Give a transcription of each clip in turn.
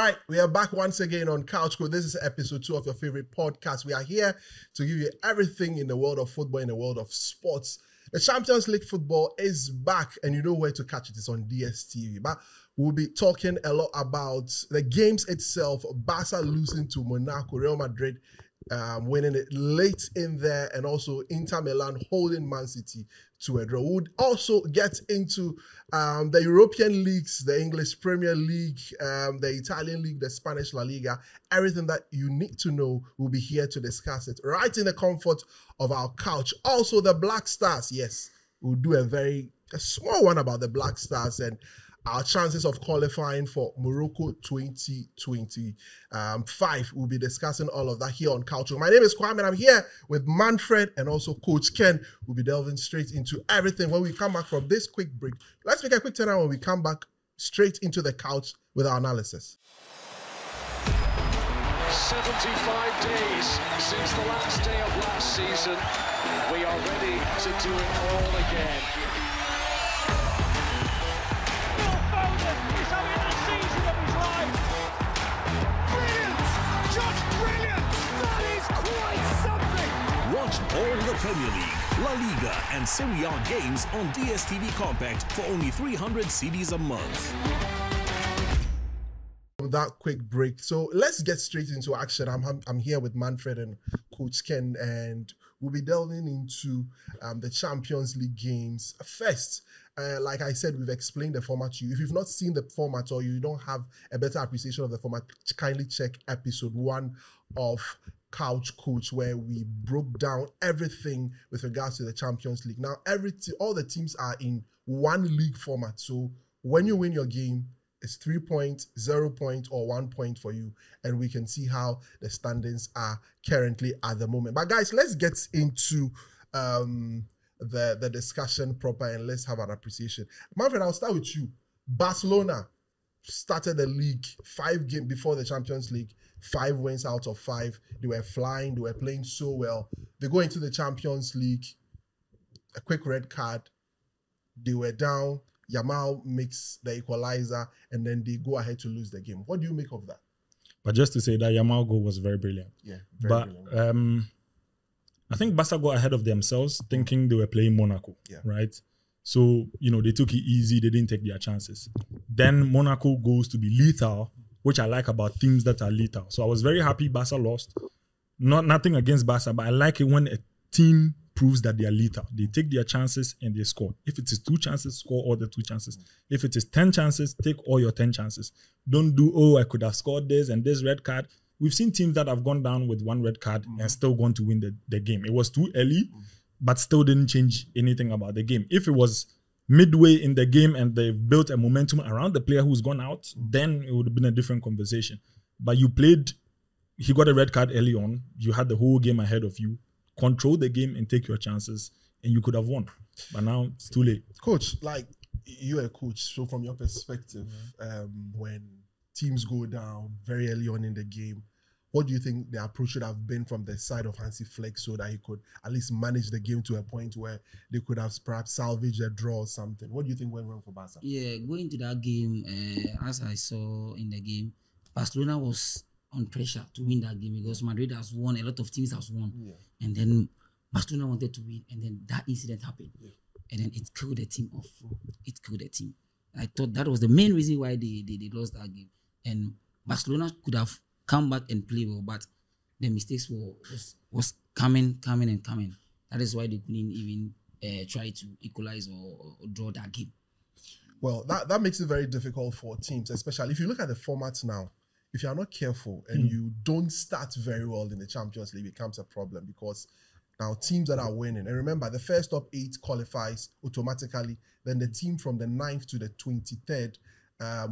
right, we are back once again on Couch Code. This is episode 2 of your favorite podcast. We are here to give you everything in the world of football, in the world of sports. The Champions League football is back, and you know where to catch it. It's on DStv. But we'll be talking a lot about the games itself. Barca losing to Monaco, Real Madrid winning it late in there, and also Inter Milan holding Man City to a draw. We would also get into the European leagues, the English Premier League, the Italian League, the Spanish La Liga, everything that you need to know. We'll be here to discuss it right in the comfort of our couch. Also, the Black Stars. Yes, we'll do a small one about the Black Stars and our chances of qualifying for Morocco 2025. We'll be discussing all of that here on Couch. My name is Kwame, and I'm here with Manfred and also Coach Ken. We'll be delving straight into everything when we come back from this quick break. Let's make a quick turnaround when we come back straight into the couch with our analysis. 75 days since the last day of last season. We are ready to do it all again. Watch all the Premier League, La Liga, and Serie A games on DStv Compact for only 300 cedis a month. That quick break. So let's get straight into action. I'm here with Manfred and Coach Ken, and we'll be delving into the Champions League games. First, like I said, we've explained the format to you. If you've not seen the format or you don't have a better appreciation of the format, kindly check episode 1 of Couch Coach, where we broke down everything with regards to the Champions League. Now, all the teams are in one league format. So when you win your game, it's 3 points, 0 point, or 1 point for you. And we can see how the standings are currently at the moment. But guys, let's get into the discussion proper, and let's have an appreciation. Manfred, I'll start with you. Barcelona started the league 5 games before the Champions League. 5 wins out of 5. They were flying. They were playing so well. They go into the Champions League. A quick red card. They were down. Yamal makes the equalizer, and then they go ahead to lose the game. What do you make of that? But just to say that Yamal goal was very brilliant. Yeah, very brilliant. I think Barca got ahead of themselves thinking they were playing Monaco, right? So, they took it easy. They didn't take their chances. Then Monaco goes to be lethal, which I like about teams that are lethal. So I was very happy Barca lost. Nothing against Barca, but I like it when a team proves that they are lethal. They take their chances and they score. If it is 2 chances, score all the 2 chances. If it is 10 chances, take all your 10 chances. Don't do, I could have scored this and this red card. We've seen teams that have gone down with 1 red card and still gone to win the game. It was too early, but still didn't change anything about the game. If it was midway in the game and they've built a momentum around the player who's gone out, then it would have been a different conversation. But he got a red card early on. You had the whole game ahead of you. Control the game and take your chances, and you could have won. But now it's too late. Coach, you're a coach, so from your perspective, when teams go down very early on in the game, what do you think the approach should have been from the side of Hansi Flick so that he could at least manage the game to a point where they could have perhaps salvaged a draw or something? What do you think went wrong for Barca? Yeah, going to that game, as I saw in the game, Barcelona was on pressure to win that game because Madrid has won, a lot of teams has won. Yeah. And then Barcelona wanted to win, and then that incident happened. Yeah. And then it killed the team off. It killed the team. I thought that was the main reason why they lost that game. And Barcelona could have come back and play well, but the mistakes was coming. That is why they couldn't even try to equalize or draw that game. Well, that makes it very difficult for teams, especially if you look at the format now. If you are not careful and you don't start very well in the Champions League, it becomes a problem because now teams that are winning, and remember, the first top 8 qualifies automatically. Then the team from the 9th to the 23rd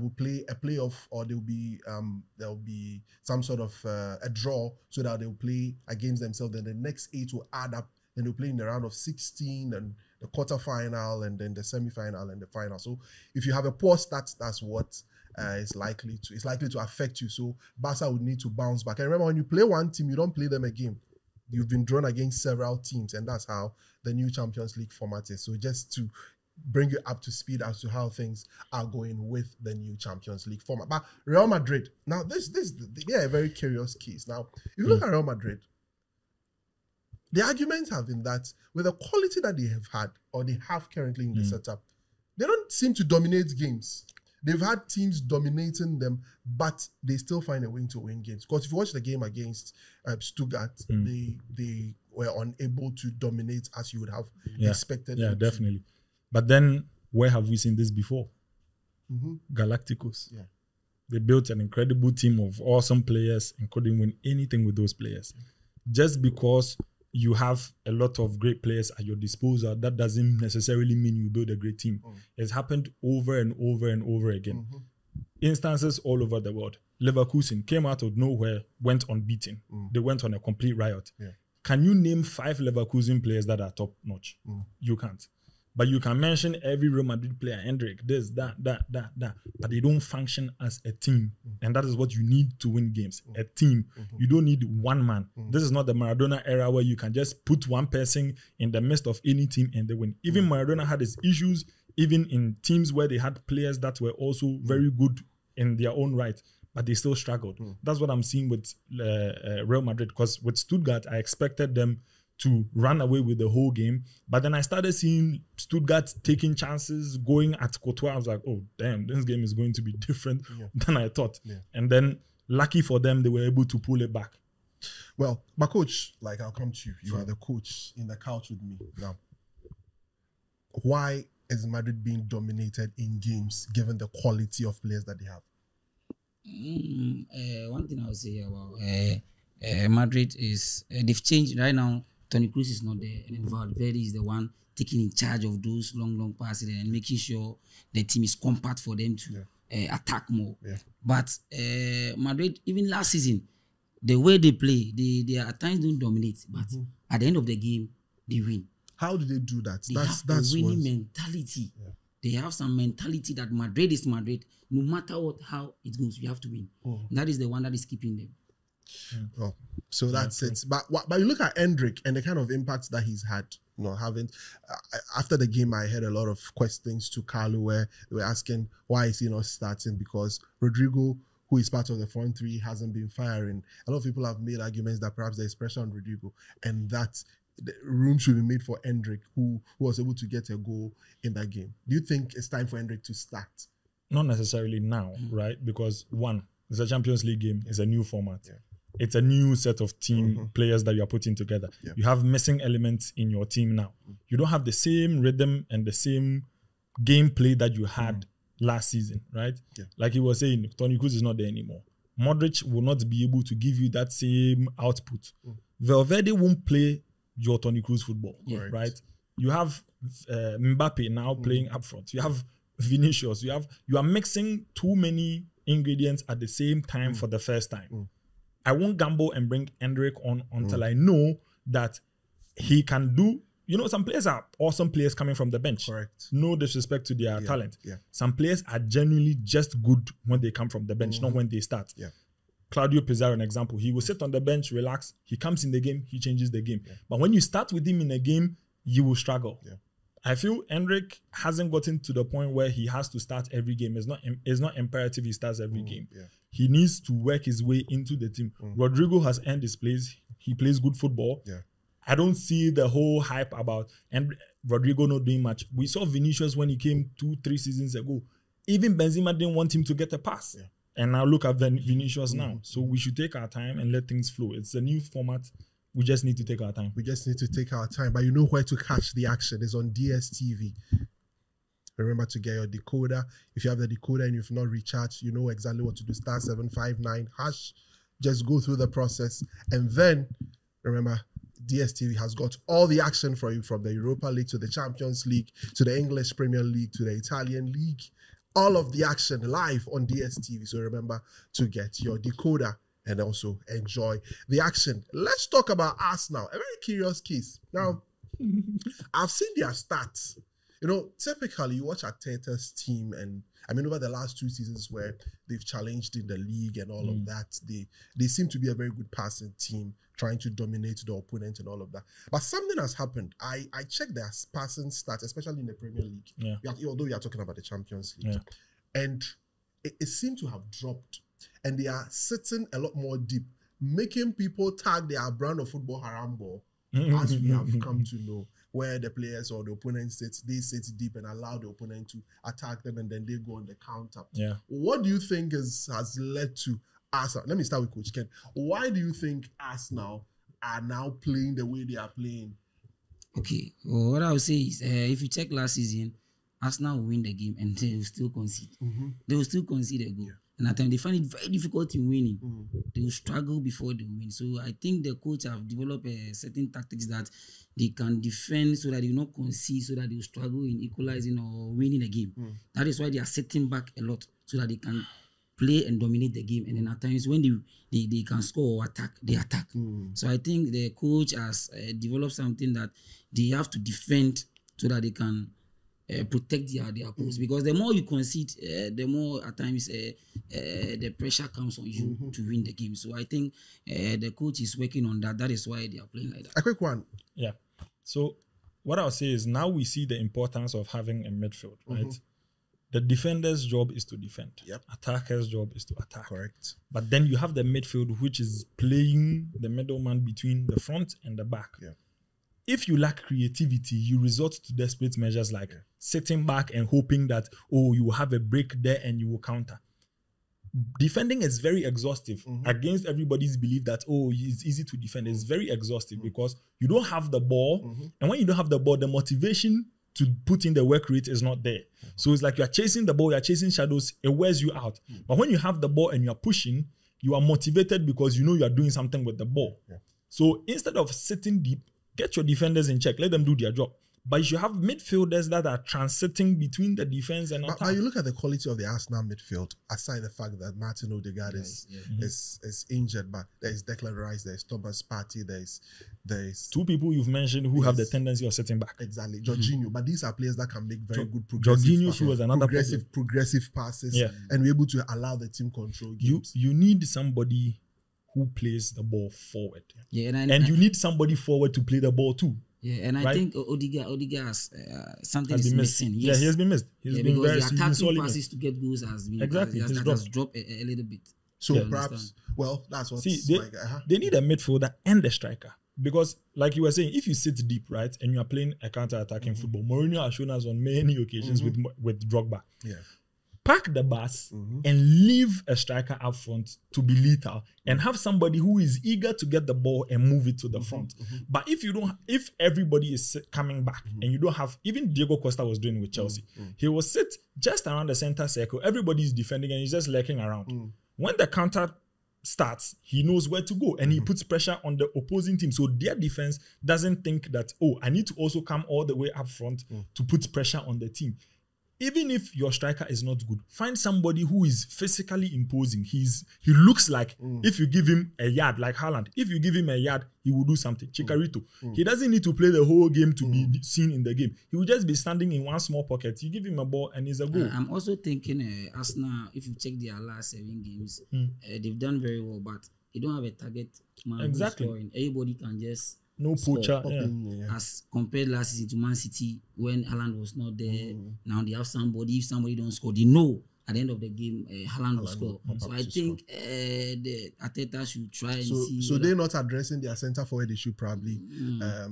will play a playoff, or there'll be some sort of a draw, so that they'll play against themselves. Then the next 8 will add up, and they'll play in the round of 16 and the quarterfinal, and then the semi-final and the final. So if you have a poor start, that's what is likely to affect you. So Barca would need to bounce back. And remember, when you play one team, you don't play them again. You've been drawn against several teams, and that's how the new Champions League format is. So just to bring you up to speed as to how things are going with the new Champions League format. But Real Madrid, now they are a very curious case. Now, if you look at Real Madrid, the arguments have been that with the quality that they have had, or they have currently in the setup, they don't seem to dominate games. They've had teams dominating them, but they still find a way to win games. Because if you watch the game against Stuttgart, they were unable to dominate as you would have expected. Yeah, definitely. But then, where have we seen this before? Galacticos. Yeah. They built an incredible team of awesome players and couldn't win anything with those players. Just because you have a lot of great players at your disposal, that doesn't necessarily mean you build a great team. It's happened over and over and over again. Instances all over the world. Leverkusen came out of nowhere, went unbeaten. They went on a complete riot. Yeah. Can you name 5 Leverkusen players that are top notch? You can't. But you can mention every Real Madrid player, Hendrik, this, that. But they don't function as a team. And that is what you need to win games. A team. You don't need one man. This is not the Maradona era where you can just put one person in the midst of any team and they win. Even Maradona had his issues, even in teams where they had players that were also very good in their own right, but they still struggled. That's what I'm seeing with Real Madrid. Because with Stuttgart, I expected them to run away with the whole game. But then I started seeing Stuttgart taking chances, going at Courtois. I was like, oh, damn, this game is going to be different than I thought. And then, lucky for them, they were able to pull it back. Well, my coach, like, I'll come to you. You are the coach in the couch with me now. Why is Madrid being dominated in games given the quality of players that they have? One thing I would say about Madrid is they've changed right now. Toni Kroos is not there, and Valverde is the one taking in charge of those long passes and making sure the team is compact for them to attack more. But Madrid, even last season, the way they play, they at times don't dominate, but at the end of the game, they win. How do they do that? That's a winning mentality. They have some mentality that Madrid is Madrid. No matter how it goes, you have to win. That is the one that is keeping them. Oh, so that's it. But you look at Hendrik and the kind of impact that he's had. After the game, I heard a lot of questions to Carlo where they were asking why is he not starting, because Rodrigo, who is part of the front three, hasn't been firing. A lot of people have made arguments that perhaps there's pressure on Rodrigo and that the room should be made for Hendrik, who was able to get a goal in that game. Do you think it's time for Hendrik to start? Not necessarily now, right? Because one, it's a Champions League game. It's a new format. It's a new set of team players that you are putting together. You have missing elements in your team now. You don't have the same rhythm and the same gameplay that you had last season, right? Like he was saying, Toni Kroos is not there anymore. Modric will not be able to give you that same output. Valverde won't play your Toni Kroos football, right? You have Mbappe now playing up front. You have Vinicius. You are mixing too many ingredients at the same time for the first time. I won't gamble and bring Hendrik on until I know that he can do. Some players are awesome players coming from the bench. Correct. No disrespect to their talent. Some players are genuinely just good when they come from the bench, not when they start. Claudio Pizarro, an example. He will sit on the bench, relax. He comes in the game, he changes the game. But when you start with him in a game, you will struggle. I feel Hendrik hasn't gotten to the point where he has to start every game. It's not imperative he starts every game. He needs to work his way into the team. Rodrigo has earned his place. He plays good football. I don't see the whole hype about Rodrigo not doing much. We saw Vinicius when he came 2-3 seasons ago. Even Benzema didn't want him to get a pass. And now look at Vinicius now. So we should take our time and let things flow. It's a new format. We just need to take our time. But you know where to catch the action. It's on DStv. Remember to get your decoder. If you have the decoder and you've not recharged, you know exactly what to do. *759#. Just go through the process. And then, remember, DStv has got all the action for you, from the Europa League to the Champions League, to the English Premier League, to the Italian League. All of the action live on DStv. So remember to get your decoder and also enjoy the action. Let's talk about Arsenal. A very curious case. Now, I've seen their stats. typically you watch Arteta's team, and I mean over the last 2 seasons where they've challenged in the league and all of that, they seem to be a very good passing team, trying to dominate the opponent and all of that. But something has happened. I checked their passing stats, especially in the Premier League. Although we are talking about the Champions League, and it seemed to have dropped, and they are sitting a lot more deep, making people tag their brand of football haram ball, as we have come to know, where the players or the opponent sit deep and allow the opponent to attack them, and then they go on the counter. What do you think has led to Arsenal? Let me start with Coach Ken. Why do you think Arsenal are now playing the way they are playing? Okay, well, what I would say is, if you check last season, Arsenal will win the game and they will still concede. They will still concede a goal. And at times they find it very difficult in winning. They will struggle before they win. So I think the coach have developed certain tactics that they can defend so that they will not concede, so that they will struggle in equalizing or winning a game. That is why they are sitting back a lot, so that they can play and dominate the game. And then at times when they can score or attack, they attack. So I think the coach has developed something that they have to defend so that they can protect their post, because the more you concede, the more at times the pressure comes on you to win the game. So I think the coach is working on that. That is why they are playing like that. A quick one. Yeah. So what I'll say is, now we see the importance of having a midfield, right? The defender's job is to defend. Attacker's job is to attack. Correct. But then you have the midfield, which is playing the middleman between the front and the back. If you lack creativity, you resort to desperate measures like sitting back and hoping that, you will have a break there and you will counter. Defending is very exhaustive against everybody's belief that, it's easy to defend. It's very exhaustive because you don't have the ball. And when you don't have the ball, the motivation to put in the work rate is not there. So it's like you're chasing the ball, you're chasing shadows, it wears you out. But when you have the ball and you're pushing, you are motivated because you know you're doing something with the ball. So instead of sitting deep, get your defenders in check. Let them do their job. But you have midfielders that are transiting between the defense and attack. But you look at the quality of the Arsenal midfield, aside the fact that Martin Odegaard is injured, but there's Declan Rice, there's Thomas Partey, there's 2 people you've mentioned who have the tendency of sitting back. Exactly, Jorginho. But these are players that can make very good progressive passes and be able to allow the team control games. You need somebody who plays the ball forward. And you need somebody forward to play the ball too. I think Odegaard has something is missing. He has been missed. He's been very the attacking passes to get goals has been has dropped a little bit. So perhaps, that's what. See, they need a midfielder and a striker, because, like you were saying, if you sit deep, right, and you are playing a counter-attacking football, Mourinho has shown us on many occasions with Drogba. Pack the bus and leave a striker up front to be lethal, and have somebody who is eager to get the ball and move it to the front. But if everybody is coming back and you don't have, even Diego Costa was doing with Chelsea, he will sit just around the center circle. Everybody is defending and he's just lurking around. When the counter starts, he knows where to go and he puts pressure on the opposing team. So their defense doesn't think that, I need to also come all the way up front to put pressure on the team. Even if your striker is not good, find somebody who is physically imposing. He looks like, if you give him a yard, like Haaland, if you give him a yard, he will do something. Chicharito. He doesn't need to play the whole game to be seen in the game. He will just be standing in one small pocket. You give him a ball and he's a goal. I'm also thinking Arsenal, if you check their last 7 games, they've done very well, but they don't have a target man who's scoring. Everybody can just poacher. As compared last season to Man City, when Haaland was not there, now they have somebody. If somebody don't score, they know at the end of the game, Haaland will score. So I think the Arteta should try and see. So they're not addressing their centre forward issue. Probably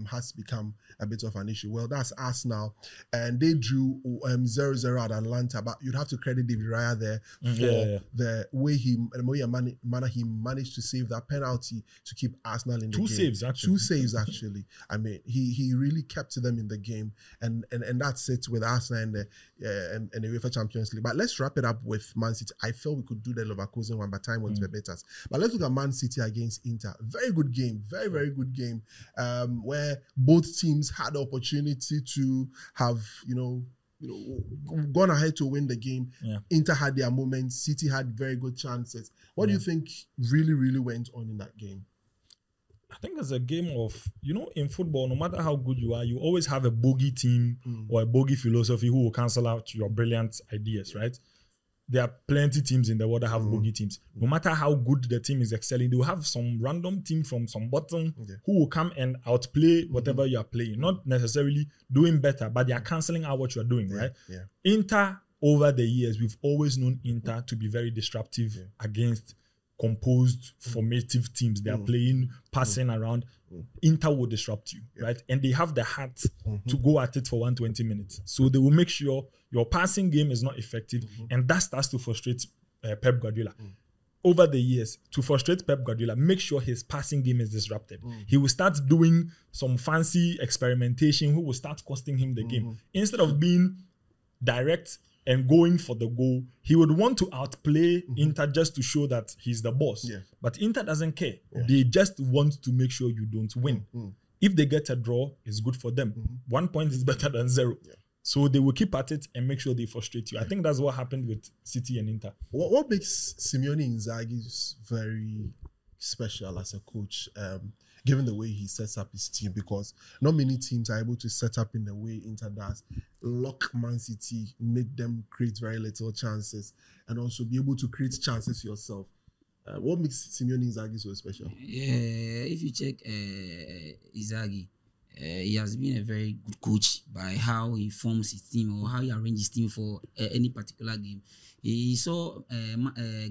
has become a bit of an issue. Well, that's Arsenal, and they drew 0-0 at Atlanta. But you'd have to credit David Raya there for the way he managed to save that penalty to keep Arsenal in the game. 2 saves actually. I mean, he really kept them in the game, and that's it with Arsenal and the UEFA Champions League. But let's wrap it up with Man City. I felt we could do the Leverkusen one, but time went to better. But let's look at Man City against Inter. Very good game. Very, very good game. Where both teams had the opportunity to have, gone ahead to win the game. Inter had their moments. City had very good chances. What do you think really, really went on in that game? I think it's a game of, in football, no matter how good you are, you always have a bogey team or a bogey philosophy who will cancel out your brilliant ideas, right? There are plenty teams in the world that have bogey teams. No matter how good the team is excelling, they will have some random team from some bottom who will come and outplay whatever you are playing. Not necessarily doing better, but they are cancelling out what you are doing, right? Yeah. Inter, over the years, we've always known Inter to be very disruptive against composed, formative teams. They are playing, passing around. Inter will disrupt you, right? And they have the heart to go at it for 120 minutes. So they will make sure your passing game is not effective, and that starts to frustrate Pep Guardiola. Over the years, to frustrate Pep Guardiola, make sure his passing game is disrupted. He will start doing some fancy experimentation who will start costing him the game. Instead of being direct and going for the goal, he would want to outplay Inter just to show that he's the boss. But Inter doesn't care. They just want to make sure you don't win. If they get a draw, it's good for them. 1 point is better than 0. So they will keep at it and make sure they frustrate you. I think that's what happened with City and Inter. What makes Simeone Inzaghi very special as a coach, given the way he sets up his team? Because not many teams are able to set up in the way Inter does, lock Man City, make them create very little chances, and also be able to create chances yourself. What makes Simeone Inzaghi so special? If you check Inzaghi, he has been a very good coach by how he forms his team or how he arranges his team for any particular game. He saw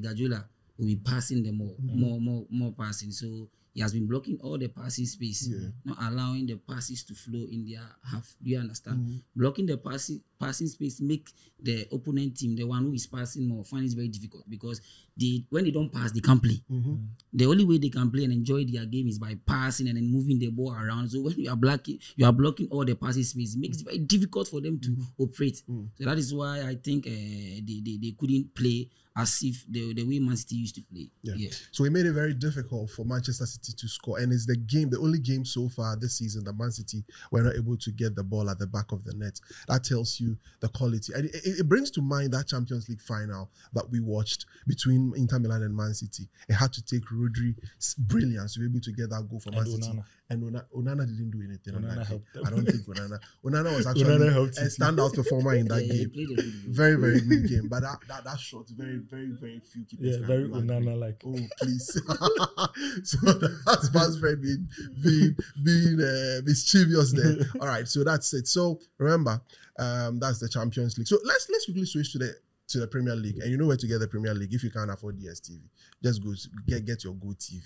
Guardiola will be passing them more passing. So he has been blocking all the passing space, not allowing the passes to flow in their half. Do you understand? Blocking the passing space make the opponent team, the one who is passing more, find it very difficult because when they don't pass, they can't play. The only way they can play and enjoy their game is by passing and then moving the ball around. So when you are blocking all the passing space, it makes it very difficult for them to operate. So that is why I think they couldn't play as if the way Man City used to play. So it made it very difficult for Manchester City to score. And it's the only game so far this season that Man City were not able to get the ball at the back of the net. That tells you the quality. And it brings to mind that Champions League final that we watched between Inter Milan and Man City. It had to take Rodri's brilliance to be able to get that goal for Man City. And Onana didn't do anything on that game. I don't think Onana was actually a standout performer in that game. Very, very good game. But that shot, very, very, very few keepers. Yeah, very Onana-like. Oh, please. So that's Manfred being mischievous there. All right, so that's it. So remember, that's the Champions League. So let's quickly switch to the Premier League. And you know where to get the Premier League if you can't afford DStv. Just go get your GoTV.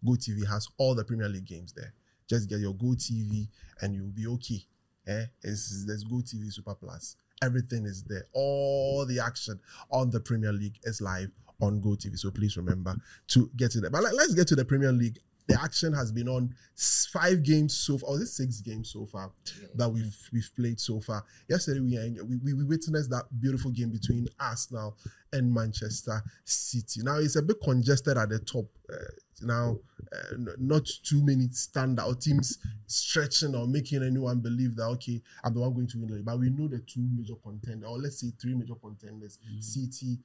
GoTV has all the Premier League games there. Just get your GoTV and you'll be okay. There's GoTV Super Plus. Everything is there. All the action on the Premier League is live on GoTV. So please remember to get to that. But let's get to the Premier League. The action has been on 5 games so far, or is it 6 games so far that we've played so far? Yesterday we witnessed that beautiful game between Arsenal and Manchester City. Now it's a bit congested at the top. Not too many standout teams stretching or making anyone believe that, okay, I'm the one going to win the league. But we know the 2 major contenders, or let's say 3 major contenders, City,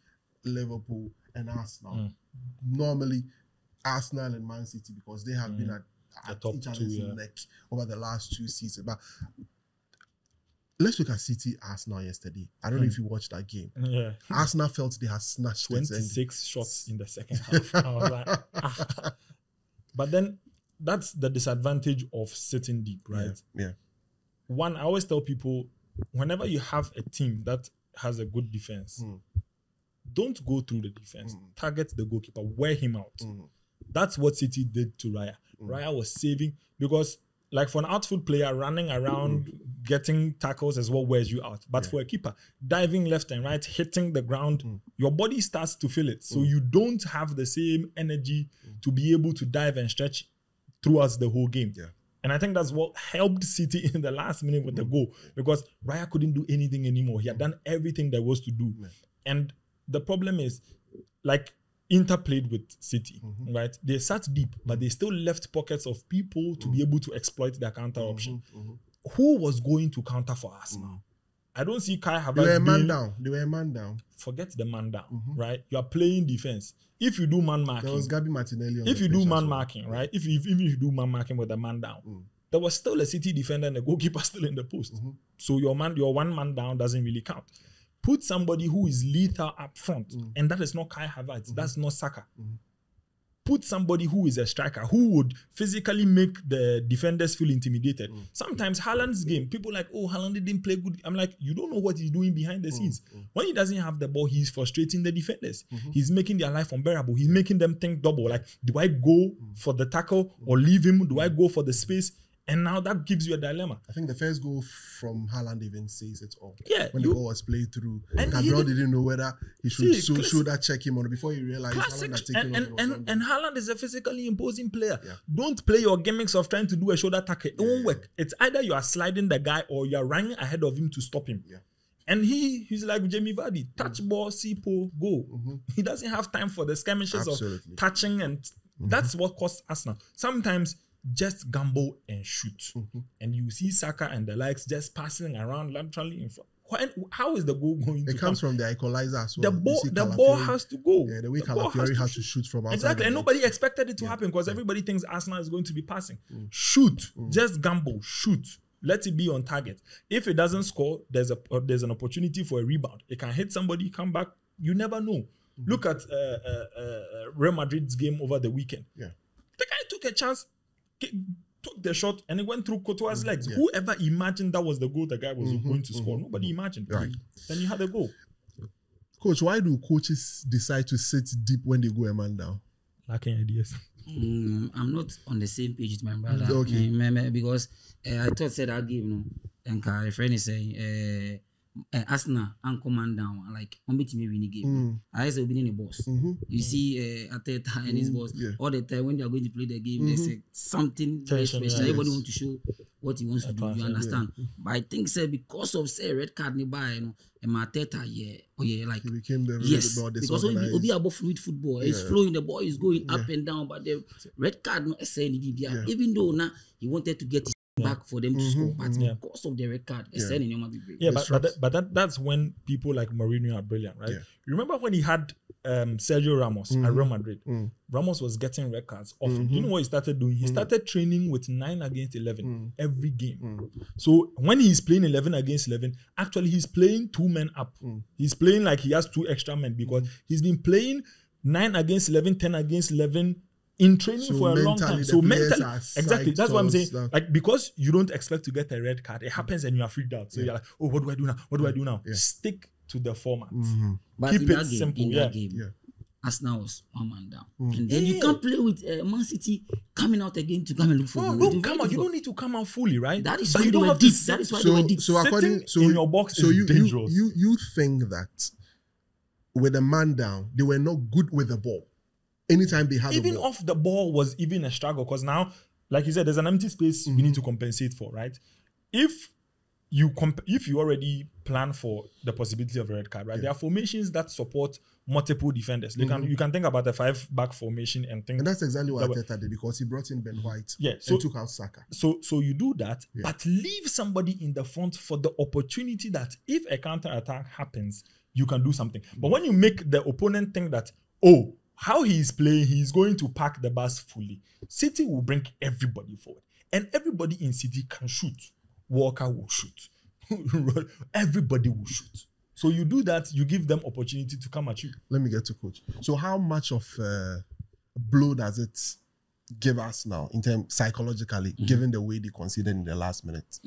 Liverpool, and Arsenal. Normally, Arsenal and Man City, because they have been at each other's neck over the last 2 seasons. But let's look at City Arsenal yesterday. I don't know if you watched that game. Yeah. Arsenal felt they had snatched 26 shots in the second half. I was like, But then that's the disadvantage of sitting deep, right? Yeah. One, I always tell people, whenever you have a team that has a good defense, don't go through the defense. Target the goalkeeper, wear him out. That's what City did to Raya. Raya was saving, because like for an outfield player, running around, getting tackles as well wears you out. But for a keeper, diving left and right, hitting the ground, your body starts to feel it. So you don't have the same energy to be able to dive and stretch throughout the whole game. And I think that's what helped City in the last minute with the goal, because Raya couldn't do anything anymore. He had done everything there was to do. And the problem is, like, Inter played with City, right? They sat deep, but they still left pockets of people to be able to exploit their counter option. Who was going to counter for Arsenal? I don't see Kai Havertz They were a man being- down. They were a man down. Forget the man down, right? You are playing defense. If you do man marking, There was Gabi Martinelli on if the you do pitch man as well. marking, right? If you do man marking with a man down, there was still a City defender and a goalkeeper still in the post. So your one man down doesn't really count. Put somebody who is lethal up front, and that is not Kai Havertz. That's not Saka. Put somebody who is a striker who would physically make the defenders feel intimidated. Sometimes Haaland's game, people like, oh, Haaland didn't play good. I'm like, you don't know what he's doing behind the scenes. When he doesn't have the ball, he's frustrating the defenders. He's making their life unbearable. He's making them think double. Like, do I go for the tackle or leave him? Do I go for the space? And now that gives you a dilemma. I think the first goal from Haaland even says it all. Yeah, When the ball was played through, And he Gabriel didn't know whether he should See, shoulder check him or before he realized Classic, Haaland had taken off and Haaland is a physically imposing player. Yeah. Don't play your gimmicks of trying to do a shoulder tackle. It won't work. It's either you are sliding the guy or you are running ahead of him to stop him. Yeah. And he's like Jamie Vardy, touch ball, Sipo, go. He doesn't have time for the skirmishes Absolutely. of touching, and that's what costs Arsenal. Sometimes just gamble and shoot, and you see Saka and the likes just passing around laterally in front. How is the goal going to It comes from the equalizer as The well. ball, You see the Calafiori- ball has to go. Yeah, the way The ball Calafiori has shoot. to shoot from outside. Exactly, the and box. nobody expected it to happen because everybody thinks Arsenal is going to be passing. Shoot, just gamble, shoot. Let it be on target. If it doesn't score, there's an opportunity for a rebound. It can hit somebody, come back. You never know. Look at Real Madrid's game over the weekend. Yeah. The guy took a chance, took the shot, and it went through Courtois' legs. Whoever imagined that was the goal the guy was going to score? Nobody imagined. Right. Then you had a goal. Coach, why do coaches decide to sit deep when they go a man down? Lacking ideas. I'm not on the same page with my brother. Okay. Because I thought said that game, and a friend is saying Arsenal and command down like on beat me winning game. I say winning the boss. You see Arteta and his boss all the time when they are going to play the game, they say something very Tension, special. yeah. Everybody want to show what he wants to do. You understand? But I think say because of say red card nearby, and Arteta, like He became the yes, more because disorganized. Obi about fluid football, it's flowing, the ball is going up and down, but the red card not saying even though now he wanted to get his back for them to score, but because of the red card, saying in be great. Yeah, but that's when people like Mourinho are brilliant, right? Yeah. You remember when he had Sergio Ramos at Real Madrid? Ramos was getting red cards often. You know what he started doing? He started training with 9 against 11 every game. So when he's playing 11 against 11, actually he's playing 2 men up. He's playing like he has 2 extra men because he's been playing 9 against 11, 10 against 11 in training So for a long mentally, time. the So players mentally, are exactly. That's what I'm psyched saying. or stuff. Like because you don't expect to get a red card, it happens and you are freaked out. So you're like, oh, what do I do now? What do I do now? Stick to the format. But Keep in it that game, simple. in Arsenal was 1 man down, and then you can't play with Man City coming out again to come and look for goal. No, It's come very on. You difficult. don't need to come out fully, right? That is but why you they don't were have deep. to That is why they So, were deep. so according, Sitting in your box is dangerous. You think that with a man down, they were not good with the ball. Anytime they had Even the ball. off the ball was even a struggle because now, like you said, there's an empty space you need to compensate for, right? If you already plan for the possibility of a red card, right? There are formations that support multiple defenders. You can think about a 5-back formation and think. And that's exactly what Arteta did because he brought in Ben White and took out Saka. So you do that, but leave somebody in the front for the opportunity that if a counter attack happens, you can do something. But when you make the opponent think that, oh, how he is playing, he is going to pack the bus fully. City will bring everybody forward, and everybody in City can shoot. Walker will shoot. Everybody will shoot. So you do that, you give them opportunity to come at you. Let me get to coach. So how much of blow does it give us now in terms psychologically, given the way they conceded in the last minute?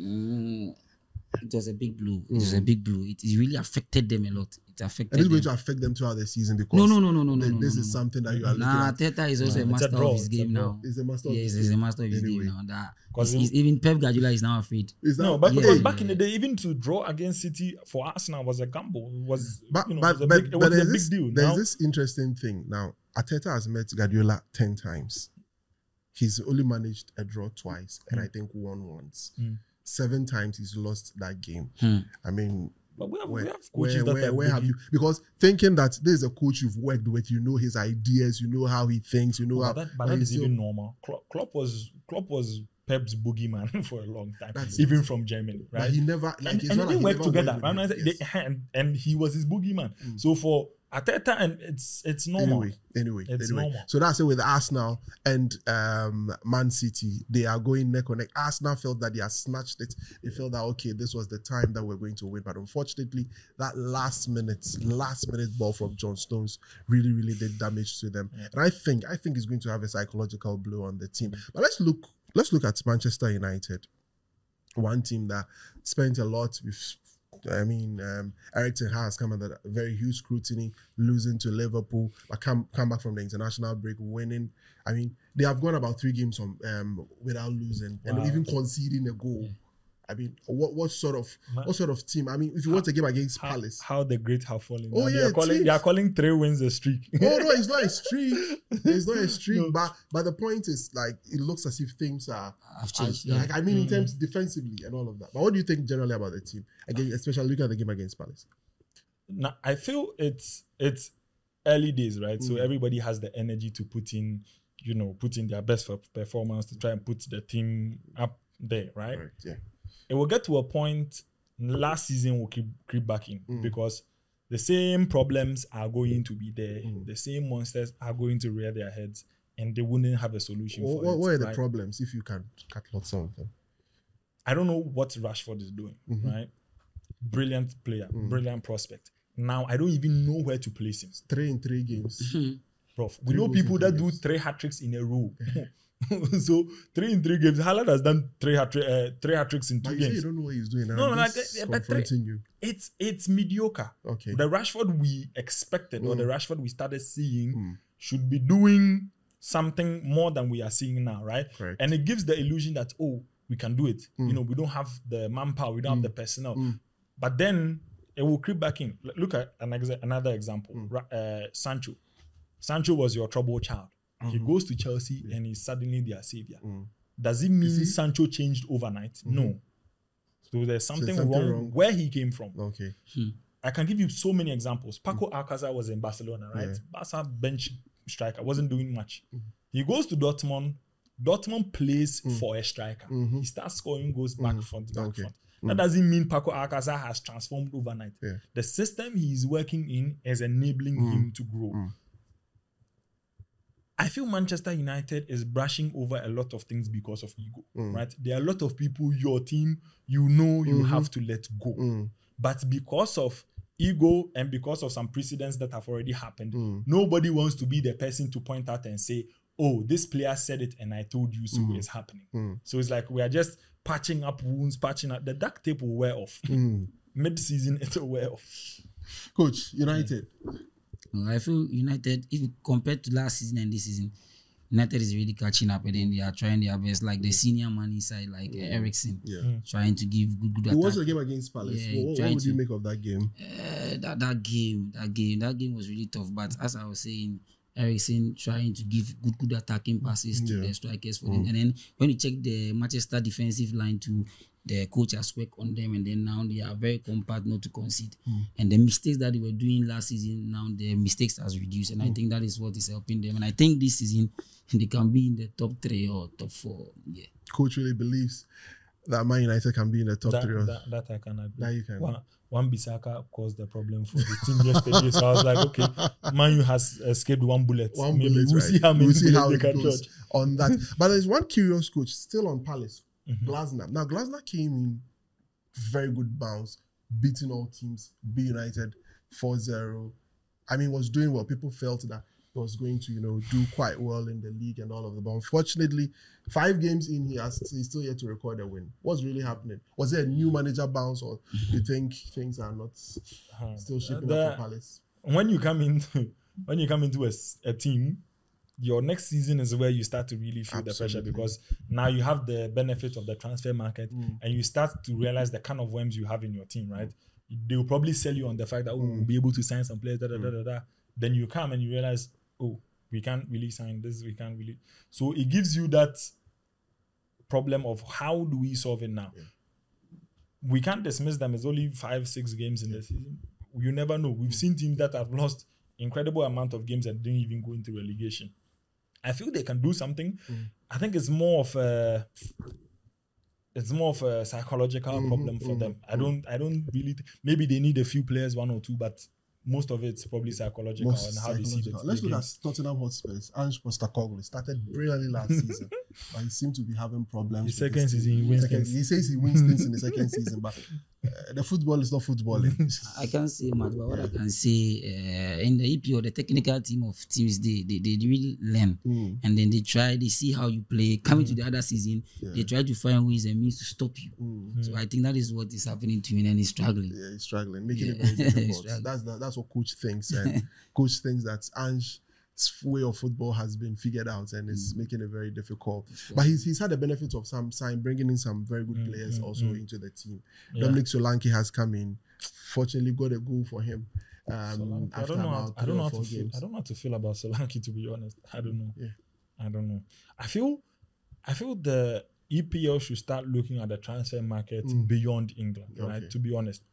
It was a big blow. It was a big blow. It really affected them a lot. It affected And it's going them. to affect them throughout the season because No. this is something that you are looking Nah, at. Teta is also a It's a master draw. of his It's a game draw. now. He's a master of Yes, his he's a game. master of his Anyway. game now. That 'Cause even Pep Guardiola is now afraid. Is that, No, but Yeah. because back in the day, even to draw against City for Arsenal was a gamble. It was, But it was a big deal. There's Now, this interesting thing. Now, Arteta has met Guardiola 10 times. He's only managed a draw twice and I think won once. 7 times he's lost that game. I mean, but we have where coaches that are have you? Because thinking that this is a coach you've worked with, you know his ideas, you know how he thinks, you know how. But that is even normal. Klopp was Pep's boogeyman for a long time, That's even it. from Germany, right? But he never, like, and it's they not like didn't he work never together. went with him. Yes. And he was his boogeyman. So for Arteta, and it's normal. Anyway, It's normal. So that's it with Arsenal and Man City. They are going neck or neck. Arsenal felt that they had snatched it. They felt that, okay, this was the time that we're going to win. But unfortunately, that last minute ball from John Stones really, really did damage to them. And I think it's going to have a psychological blow on the team. But let's look at Manchester United. One team that spent a lot with, Eric Ten Hag has come under very huge scrutiny, losing to Liverpool, but come back from the international break, winning. I mean, they have gone about 3 games without losing, and even conceding a goal. I mean, what sort of team? I mean, if you want a game against Palace, how the great have fallen. Oh, yeah, they are calling 3 wins a streak. Oh no, it's not a streak. It's not a streak. No. But the point is, like, it looks as if things have changed. Like, I mean, in terms defensively and all of that. But what do you think generally about the team? Again, especially looking at the game against Palace. Now, I feel it's early days, right? So everybody has the energy to put in their best performance to try and put the team up there, right? Yeah. It will get to a point. Last season will creep back in because the same problems are going to be there. The same monsters are going to rear their heads, and they wouldn't have a solution for it. What are the problems, if you can catalog some of them? I don't know what Rashford is doing, right? Brilliant player, brilliant prospect. Now, I don't even know where to place him. 3 in 3 games. Prof, we know people that do 3 hat-tricks in a row. So 3 in 3 games. Haaland has done 3 hat-tricks in 2 games. You don't know what he's doing. No, confronting you. It's mediocre. Okay. The Rashford we expected or the Rashford we started seeing should be doing something more than we are seeing now, right? Correct. And it gives the illusion that, we can do it. We don't have the manpower, we don't have the personnel. But then it will creep back in. Look at another example. Sancho. Sancho was your trouble child. He goes to Chelsea and he's suddenly their savior. Does it mean Sancho changed overnight? No. So there's something wrong where he came from. Okay. I can give you so many examples. Paco Alcázar was in Barcelona, right? Barca bench striker, wasn't doing much. He goes to Dortmund. Dortmund plays for a striker. He starts scoring goals back front. That doesn't mean Paco Alcázar has transformed overnight. Yeah. The system he is working in is enabling him to grow. I feel Manchester United is brushing over a lot of things because of ego, right? There are a lot of people, your team, you have to let go. But because of ego and because of some precedents that have already happened, nobody wants to be the person to point out and say, oh, this player said it and I told you so it's happening. So it's like we are just patching up wounds, the duct tape will wear off. Mid-season, it will wear off. Coach, United. I feel United, if compared to last season and this season, United is really catching up and then they are trying their best. Like the senior man inside, like Eriksen, trying to give good attack. It was a game against Palace. What would you make of that game? That game was really tough. But as I was saying, Eriksen trying to give good attacking passes to the strikers for them. And then when you check the Manchester defensive line too, the coach has worked on them, and then now they are very compact not to concede. And the mistakes that they were doing last season, now the mistakes has reduced, and I think that is what is helping them. And I think this season they can be in the top 3 or top 4. Yeah, coach really believes that Man United can be in the top 3. That I can agree. That you can. One Bissaka caused the problem for the team yesterday, so I was like, okay, Man U has escaped one bullet. Maybe we'll see how many bullets they can judge on that. But there's one curious coach still on Palace. Glasner. Now, Glasner came in very good bounce, beating all teams, B United 4-0. I mean, was doing well. People felt that he was going to, do quite well in the league and all of that. But unfortunately, 5 games in, he's still yet to record a win. What's really happening? Was there a new manager bounce, or you think things are not still shaping up for Palace? When you come into a team, your next season is where you start to really feel the pressure, because now you have the benefit of the transfer market and you start to realize the kind of worms you have in your team, right? They will probably sell you on the fact that, we'll be able to sign some players, Then you come and you realize, we can't really sign this, we can't really. So it gives you that problem of how do we solve it now? We can't dismiss them. It's only 5-6 games in the season. You never know. We've seen teams that have lost incredible amount of games and didn't even go into relegation. I feel they can do something. I think it's more of a psychological problem for them. I don't really maybe they need a few players, 1 or 2, but most of it's probably psychological and how they see the Let's look games. at Tottenham Hotspurs. Ange Postecoglou started brilliantly last season, but he seemed to be having problems. His second season, he wins things. He says he wins things in the second season, but the football is not footballing. I can't say much, but what I can say in the EPO, the technical team of teams, they really learn, and then they see how you play. Coming to the other season, they try to find ways and means to stop you. So I think that is what is happening to him, and he's struggling. Yeah, he's struggling, making it very difficult. That's what coach thinks, and coach thinks that Ange's way of football has been figured out, and it's making it very difficult. But he's had the benefit of bringing in some very good players also into the team. Yeah. Dominic Solanke has come in. Fortunately, got a goal for him. I don't know how to feel about Solanke, to be honest. I don't know. Yeah. I don't know. I feel the EPL should start looking at the transfer market beyond England, right? To be honest.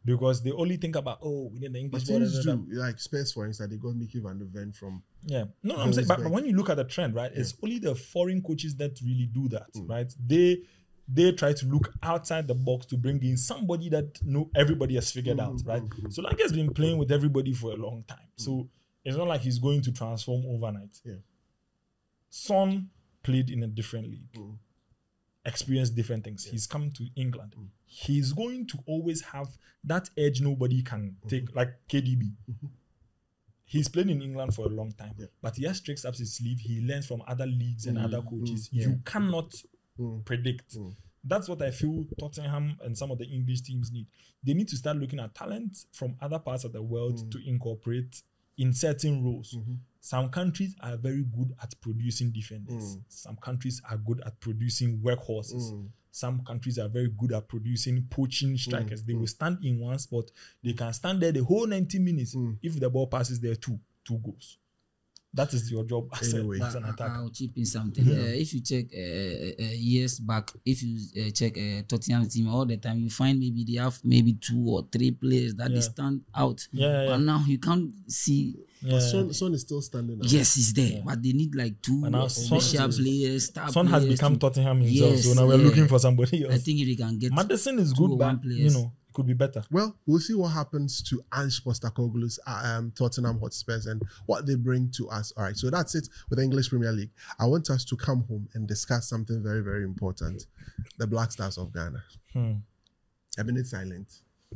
Because they only think about, we need the English. But teams do, like Spurs, for instance, they got Mickey van der Ven from. Yeah, no, I'm saying, but when you look at the trend, right, it's only the foreign coaches that really do that, right? They try to look outside the box to bring in somebody that everybody has figured out, right? So Solanke has been playing with everybody for a long time, so it's not like he's going to transform overnight. Yeah. Son played in a different league. Experienced different things. He's come to England. He's going to always have that edge nobody can take, like KDB. He's played in England for a long time, but he has tricks up his sleeve. He learns from other leagues and other coaches. You cannot predict. That's what I feel Tottenham and some of the English teams need. They need to start looking at talent from other parts of the world to incorporate in certain roles. Some countries are very good at producing defenders. Some countries are good at producing workhorses. Some countries are very good at producing poaching strikers. They will stand in one spot. They can stand there the whole 90 minutes. If the ball passes there, two goals. That is your job as an attacker. I'll chip in something. If you check years back, if you check Tottenham team all the time, you find maybe they have maybe 2 or 3 players that they stand out. But now you can't see. Son is still standing out. Yes, he's there, but they need like 2 special players. Son has become Tottenham himself, so now we're looking for somebody else. I think if they can get Maddison is good, but it could be better. Well, we'll see what happens to Ange Postecoglou's Tottenham Hotspurs and what they bring to us. All right, so that's it with the English Premier League. I want us to come home and discuss something very, very important. The Black Stars of Ghana. A minute silent.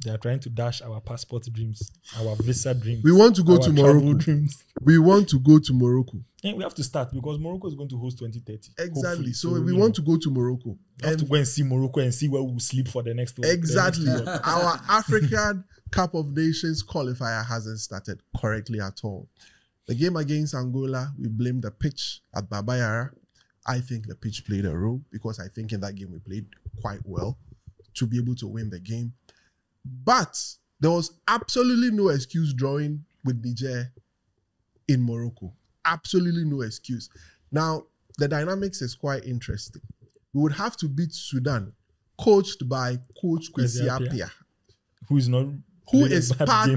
They are trying to dash our passport dreams, our visa dreams. We want to go to Morocco. Dreams. We want to go to Morocco. And we have to start because Morocco is going to host 2030. Exactly. Hopefully. So we want to go to Morocco. We have to go and see Morocco and see where we'll sleep for the next one. Exactly. Our African Cup of Nations qualifier hasn't started correctly at all. The game against Angola, we blame the pitch at Babayara. I think the pitch played a role because I think in that game we played quite well to be able to win the game. But there was absolutely no excuse drawing with Niger in Morocco. Absolutely no excuse. Now, the dynamics is quite interesting. We would have to beat Sudan, coached by Coach Kwesi Appiah, who is part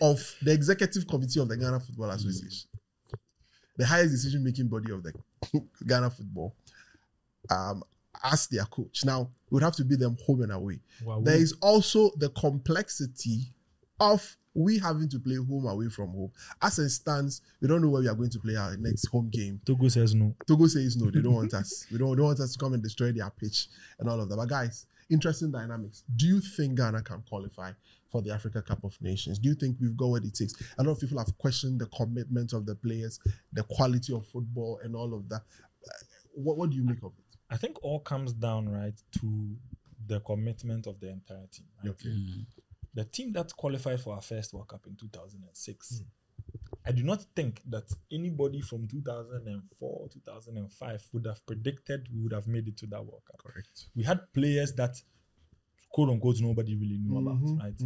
of the executive committee of the Ghana Football Association, the highest decision-making body of the Ghana football. As their coach. Now, we would have to beat them home and away. Wow. There is also the complexity of we having to play home away from home. As it stands, we don't know where we are going to play our next home game. Togo says no. Togo says no. They don't want us. They don't want us to come and destroy their pitch and all of that. But guys, interesting dynamics. Do you think Ghana can qualify for the Africa Cup of Nations? Do you think we've got what it takes? A lot of people have questioned the commitment of the players, the quality of football and all of that. What do you make of it? I think all comes down, right, to the commitment of the entire team. Right? Okay. The team that qualified for our first World Cup in 2006, I do not think that anybody from 2004, 2005 would have predicted we would have made it to that World Cup. Correct. We had players that, quote unquote, nobody really knew about, right?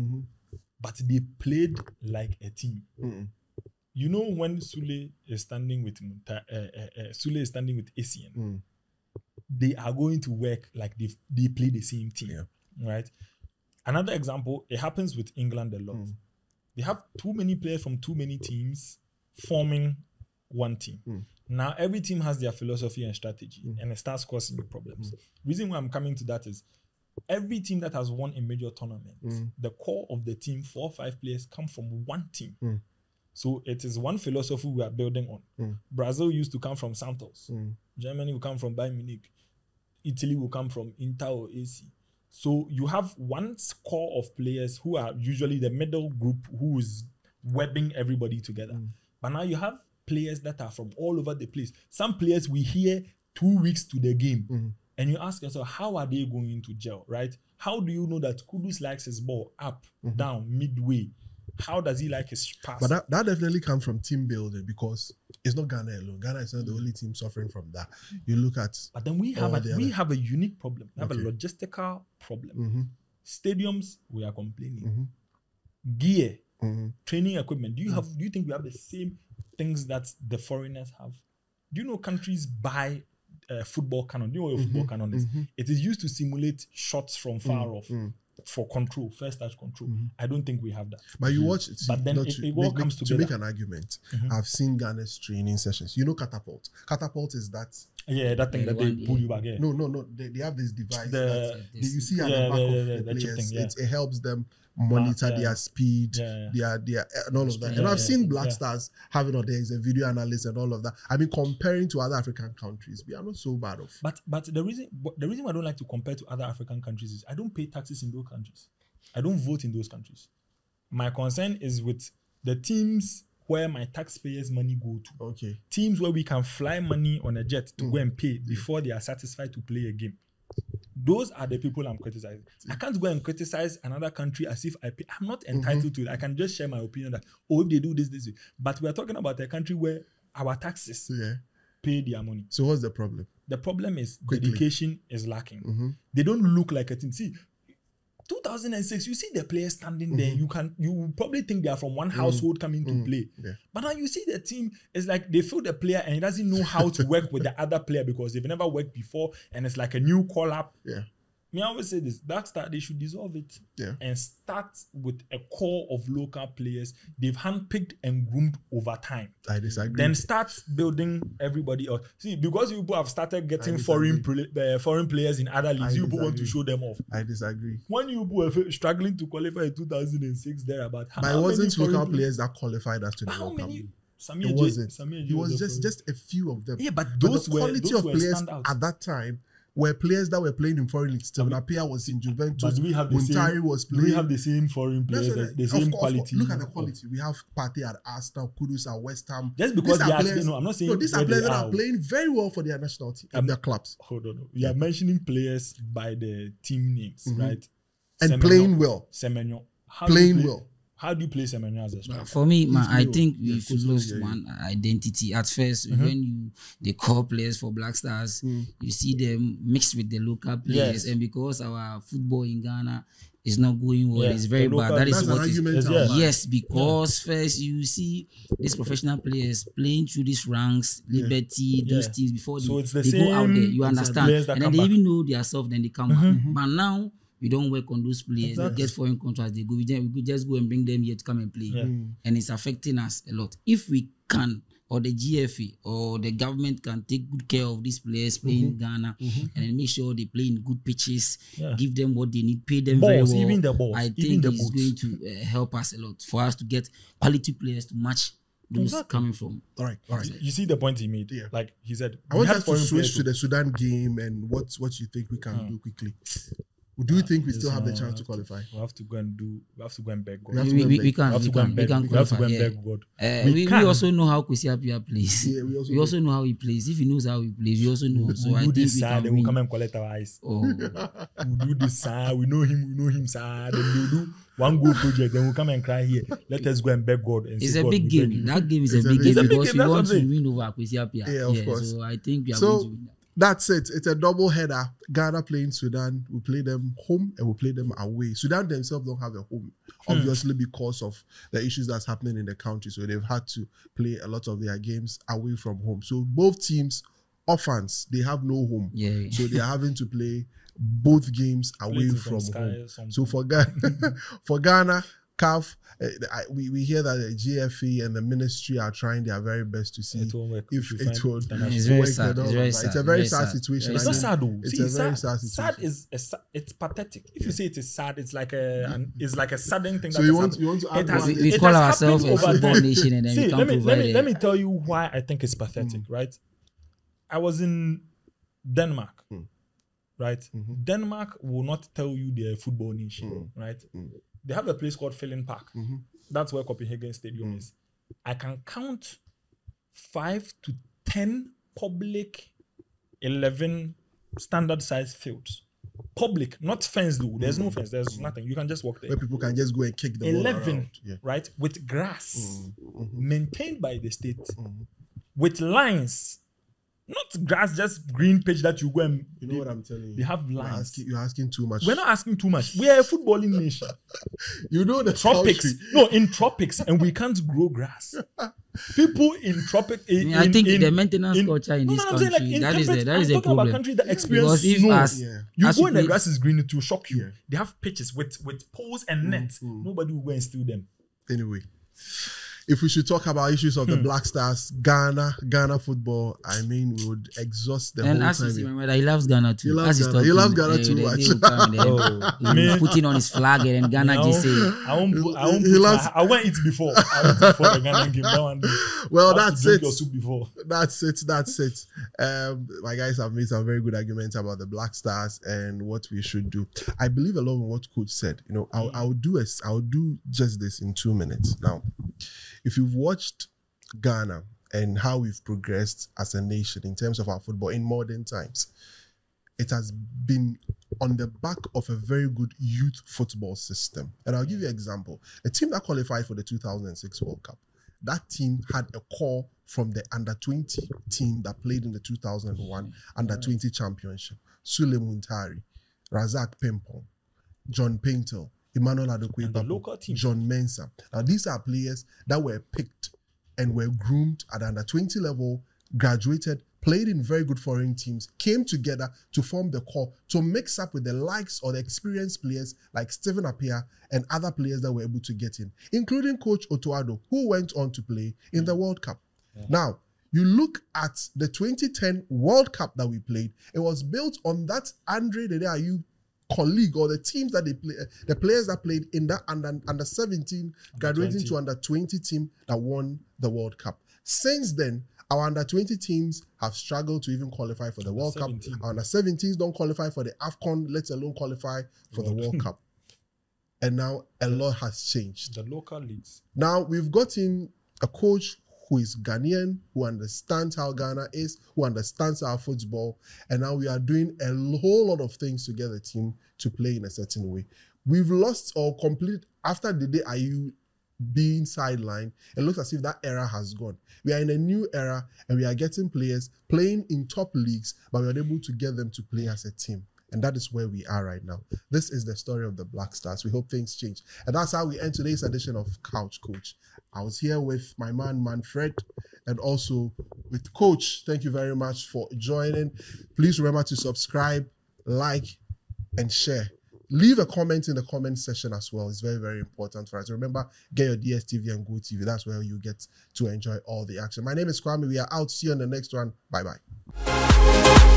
But they played like a team. You know, when Sule is standing with Essien, they are going to work like they play the same team, right? Another example, it happens with England a lot. They have too many players from too many teams forming one team. Now every team has their philosophy and strategy, and it starts causing you problems. Reason why I'm coming to that is every team that has won a major tournament, the core of the team, 4 or 5 players, come from one team. So it is one philosophy we are building on. Brazil used to come from Santos. Germany will come from Bayern Munich. Italy will come from Inter or AC. So you have one core of players who are usually the middle group who is webbing everybody together. But now you have players that are from all over the place. Some players we hear 2 weeks to the game. And you ask yourself, how are they going to gel, right? How do you know that Kudus likes his ball up, down, midway? How does he like his pass? But that definitely comes from team building, because it's not Ghana alone. Ghana is not the only team suffering from that. You look at... But then we have a unique problem. We have a logistical problem. Stadiums, we are complaining. Gear, training equipment. Do you think we have the same things that the foreigners have? Do you know countries buy football cannon? Do you know what a football cannon is? It is used to simulate shots from far off for control, first touch control. I don't think we have that. But you watch it. But then it all comes together. To make an argument, I've seen Ghana's training sessions. You know catapult? Catapult is that... Yeah, that thing that they pull you back. Yeah. No. They have this device that you see at the back of the players. Thing, it helps them monitor their speed, their and all of that. And I've seen Black Stars having there is a video analyst and all of that. I mean, comparing to other African countries, we are not so bad off. But the reason I don't like to compare to other African countries is I don't pay taxes in those countries. I don't vote in those countries. My concern is with the teams where my taxpayers' money go to. Okay. Teams where we can fly money on a jet to go and pay before they are satisfied to play a game. Those are the people I'm criticizing. I can't go and criticize another country as if I pay. I'm not entitled to it. I can just share my opinion that, if they do this way. But we are talking about a country where our taxes pay their money. So what's the problem? The problem is dedication is lacking. They don't look like a team. See, 2006, you see the players standing there. You probably think they are from one household coming to play. But now you see the team, it's like they feel the player and he doesn't know how to work with the other player because they've never worked before, and it's like a new call-up. Me, I always say this, Black Star, they should dissolve it and start with a core of local players they've handpicked and groomed over time. I disagree. Then start building everybody else. See, because you people have started getting foreign players in other leagues, you people want to show them off. I disagree. When you people were struggling to qualify in 2006, thereabout. But it wasn't local players that qualified us to the World Cup. It wasn't. It was just a few of them. Yeah, but those the quality of players at that time were players that were playing in foreign leagues. Napia was in Juventus. But do we have the Muntari same? was playing. Do we have the same foreign players? The same quality. Look at the quality. We have Partey at Arsenal, Kudus at West Ham. Just because they are players, I'm not saying. No, these are players that are playing very well for their national team and their clubs. Hold on. You are mentioning players by the team names, right? And playing well. Semenyo. Playing well. How do you play Semenyo as a striker? For me, I think we've lost one identity. At first, when they call players for Black Stars, you see them mixed with the local players. And because our football in Ghana is not going well, it's very bad. That is what is. Yes, because first you see these professional players playing through these ranks, Liberty, those teams before they go out there. You understand? And then they even know themselves, then they come back. But now, we don't work on those players. They get foreign contracts. They go. We could just go and bring them here to come and play, and it's affecting us a lot. If we can, or the GFA or the government can take good care of these players playing in Ghana, and then make sure they play in good pitches, give them what they need, pay them very well. Even the balls. I think it's going to help us a lot for us to get quality players to match those coming from. All right. You see the point he made. Like he said, I want us to switch to the Sudan game and what you think we can do quickly. Do you think we still have the chance to qualify? We have to go and beg God. We can qualify. We also know how Kwesi Appiah plays. We also know how he plays. If he knows how he plays, we also know. So I think we can win. We'll come and collect our eyes. We'll do this side. We know him side. Then we'll do one goal project. Then we'll come and cry here. Let us go and beg God. And it's a big game. That game is a big game because we want to win over Kwesi Appiah. Yeah, of course. So I think we are going to win that. That's it. It's a double header. Ghana playing Sudan. We play them home and we play them away. Sudan themselves don't have a home, obviously because of the issues that's happening in the country. So they've had to play a lot of their games away from home. So both teams, orphans, they have no home. So they are having to play both games away from home. So for Ghana, CAF, we hear that the GFE and the ministry are trying their very best to see It won't work if if it you would find It's very work sad. and all It's very of that. sad. It's a very Very sad sad. situation. It's I not mean, sad though. It's See, a very sad sad situation. it's pathetic. If you say it is sad, it's like it's like a sudden thing. So that you has want to add It has- one? We it call has ourselves a happened over football time. nation, and then See, we can't let provide me tell you why I think it's pathetic, right? I was in Denmark, right? Denmark will not tell you they're a football nation, right? They have a place called Filling Park. That's where Copenhagen Stadium is. I can count 5 to 10 public 11 standard size fields. Public, not fenced though. There's no fence. There's nothing. You can just walk there. Where people can just go and kick the ball 11, around. Yeah. right? With grass maintained by the state, with lines, not grass, just green pitch that you go and You know what I'm telling you? they have lines. You're asking too much. We're not asking too much. We are a footballing nation. You know the Tropics, country. no, in tropics, and we can't grow grass. People in tropic, I think the maintenance culture in this I'm saying, country, that is temperate- that I'm is a talking about problem. country that experience Because if snow. as You as go and the play- grass is green, it will shock you. Yeah. They have pitches with poles and nets. Nobody will go and steal them. Anyway, if we should talk about issues of the Black Stars, Ghana football, I mean, we would exhaust the And whole as you time. see, my brother, he loves Ghana too. He loves As he's Ghana. He talking, loves Ghana too they much. will come and Oh, then me- putting on his flag and then Ghana I just say, I won't. He loves- I went eat before. I went before the Ghana game. That one. Well, I have to that's drink it. Your soup before. That's it. My guys have made some very good arguments about the Black Stars and what we should do. I believe a lot in what Coach said. You know, I'll do just this in 2 minutes. Now, if you've watched Ghana and how we've progressed as a nation in terms of our football in modern times, it has been on the back of a very good youth football system. And I'll give you an example. The team that qualified for the 2006 World Cup, that team had a core from the under-20 team that played in the 2001 under-20 championship. Sule Muntari, Razak Pimpong, John Painter, Emmanuel And the Adokwe, local team. John Mensah. Now, these are players that were picked and were groomed at the under-20 level, graduated, played in very good foreign teams, came together to form the core to mix up with the likes or the experienced players like Stephen Appiah and other players that were able to get in, including Coach Otoado, who went on to play in the World Cup. Now, you look at the 2010 World Cup that we played, it was built on that Andre Dede Ayew colleague or the teams that they play, the players that played in that under 17 graduating 20. to under 20 team that won the World Cup. Since then, our under 20 teams have struggled to even qualify for the World 17. Cup. Our under 17s don't qualify for the AFCON, let alone qualify for the World Cup. And now a lot has changed. The local leagues. Now we've gotten a coach who is Ghanaian, who understands how Ghana is, who understands our football, and now we are doing a whole lot of things to get the team to play in a certain way. We've lost or completed after the day Ayew being sidelined. It looks as if that era has gone. We are in a new era, and we are getting players playing in top leagues, but we are able to get them to play as a team. And that is where we are right now. This is the story of the Black Stars. We hope things change. And that's how we end today's edition of Couch Coach. I was here with my man, Manfred, and also with Coach. Thank you very much for joining. Please remember to subscribe, like, and share. Leave a comment in the comment section as well. It's very, very important for us. Remember, get your DStv and GoTV. That's where you get to enjoy all the action. My name is Kwame. We are out. See you on the next one. Bye-bye.